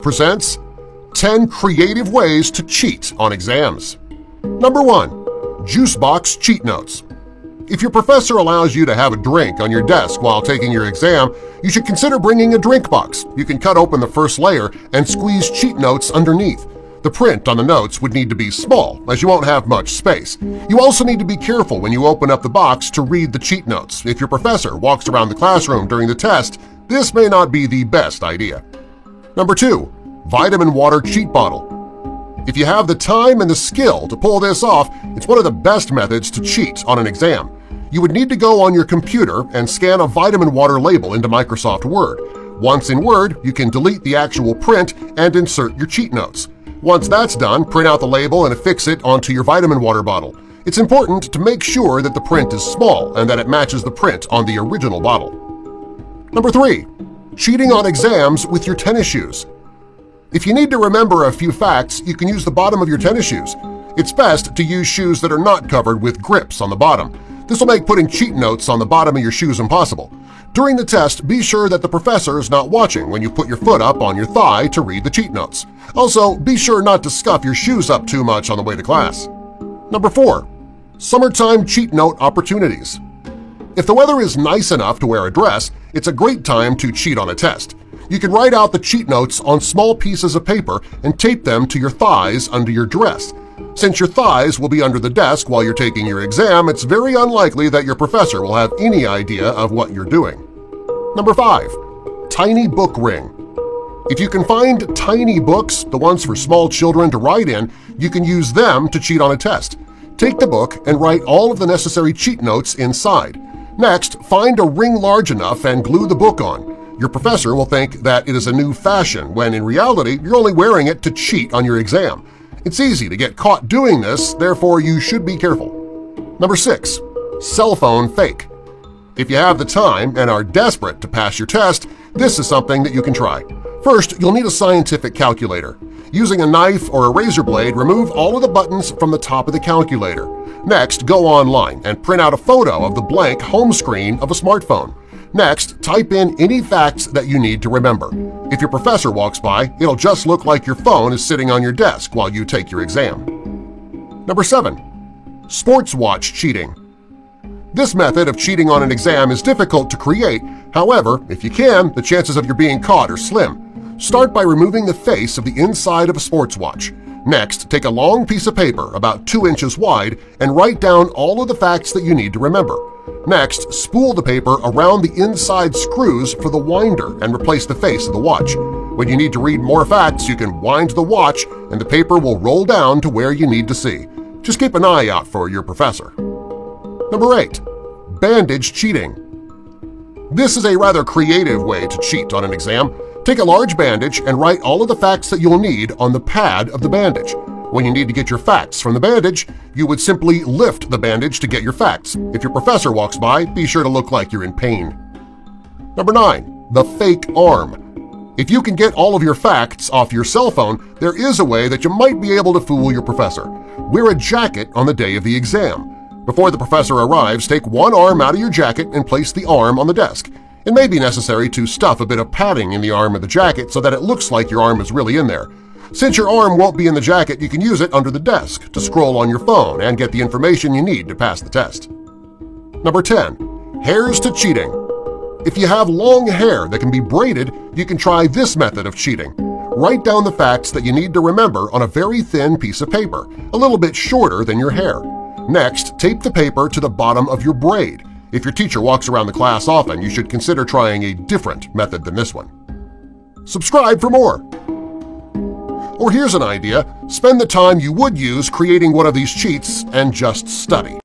presents 10 creative ways to cheat on exams. Number 1. Juicebox cheat notes. If your professor allows you to have a drink on your desk while taking your exam, you should consider bringing a drink box. You can cut open the first layer and squeeze cheat notes underneath. The print on the notes would need to be small, as you won't have much space. You also need to be careful when you open up the box to read the cheat notes. If your professor walks around the classroom during the test, this may not be the best idea. Number 2. Vitamin water cheat bottle. If you have the time and the skill to pull this off, it's one of the best methods to cheat on an exam. You would need to go on your computer and scan a vitamin water label into Microsoft Word. Once in Word, you can delete the actual print and insert your cheat notes. Once that's done, print out the label and affix it onto your vitamin water bottle. It's important to make sure that the print is small and that it matches the print on the original bottle. Number 3. Cheating on exams with your tennis shoes. If you need to remember a few facts, you can use the bottom of your tennis shoes. It's best to use shoes that are not covered with grips on the bottom. This will make putting cheat notes on the bottom of your shoes impossible. During the test, be sure that the professor is not watching when you put your foot up on your thigh to read the cheat notes. Also, be sure not to scuff your shoes up too much on the way to class. Number 4. Summertime cheat note opportunities. If the weather is nice enough to wear a dress, it's a great time to cheat on a test. You can write out the cheat notes on small pieces of paper and tape them to your thighs under your dress. Since your thighs will be under the desk while you're taking your exam, it's very unlikely that your professor will have any idea of what you're doing. Number 5. Tiny book ring. If you can find tiny books, the ones for small children to write in, you can use them to cheat on a test. Take the book and write all of the necessary cheat notes inside. Next, find a ring large enough and glue the book on. Your professor will think that it is a new fashion when in reality you're only wearing it to cheat on your exam. It's easy to get caught doing this, therefore you should be careful. Number 6. Cell phone fake. If you have the time and are desperate to pass your test, this is something that you can try. First, you'll need a scientific calculator. Using a knife or a razor blade, remove all of the buttons from the top of the calculator. Next, go online and print out a photo of the blank home screen of a smartphone. Next, type in any facts that you need to remember. If your professor walks by, it'll just look like your phone is sitting on your desk while you take your exam. Number 7. Sports watch cheating. This method of cheating on an exam is difficult to create. However, if you can, the chances of your being caught are slim. Start by removing the face of the inside of a sports watch. Next, take a long piece of paper about 2 inches wide and write down all of the facts that you need to remember. Next, spool the paper around the inside screws for the winder and replace the face of the watch. When you need to read more facts, you can wind the watch and the paper will roll down to where you need to see. Just keep an eye out for your professor. Number 8. Bandage cheating. This is a rather creative way to cheat on an exam. Take a large bandage and write all of the facts that you'll need on the pad of the bandage. When you need to get your facts from the bandage, you would simply lift the bandage to get your facts. If your professor walks by, be sure to look like you're in pain. Number 9. The fake arm. If you can get all of your facts off your cell phone, there is a way that you might be able to fool your professor. Wear a jacket on the day of the exam. Before the professor arrives, take one arm out of your jacket and place the arm on the desk. It may be necessary to stuff a bit of padding in the arm of the jacket so that it looks like your arm is really in there. Since your arm won't be in the jacket, you can use it under the desk to scroll on your phone and get the information you need to pass the test. Number 10. Hairs to cheating. If you have long hair that can be braided, you can try this method of cheating. Write down the facts that you need to remember on a very thin piece of paper, a little bit shorter than your hair. Next, tape the paper to the bottom of your braid. If your teacher walks around the class often, you should consider trying a different method than this one. Subscribe for more! Or here's an idea, spend the time you would use creating one of these cheats and just study.